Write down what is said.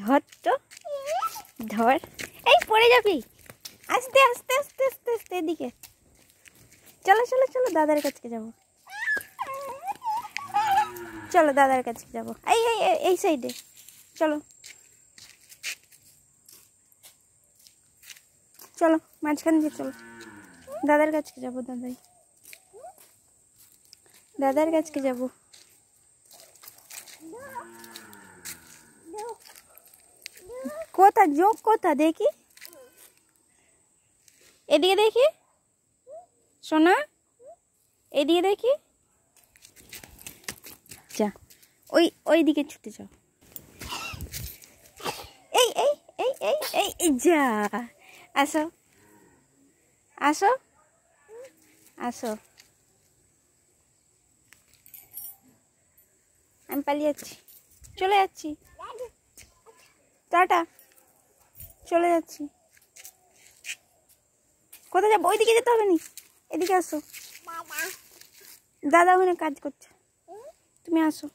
ধর তো, ধর। এই পড়ে যাবি, আস্তে আস্তে আস্তে আস্তে আস্তে। এদিকে চলো চলো চলো, দাদার কাছে যাবো। চলো দাদার কাছে যাবো। এই এই এই সাইডে চলো, চলো মাঝখান দিয়ে চলো। দাদার কাছে যাবো, দাদার কাছে যাবো। কোথা যোগ, কোথা দেখি, এদিকে দেখি সোনা, এদিকে দেখি। যা ওই ওই দিকে ছুটে যাও। এই এই এই এই এই এই যা, আসো আসো আসো। আমি পালিয়ে যাচ্ছি, চলে যাচ্ছি, টাটা, চলে যাচ্ছি। কোথায় যাবো? ওইদিকে যেতে হবে না, এদিকে আসো। দাদা ওখানে কাজ করছে, তুমি আসো।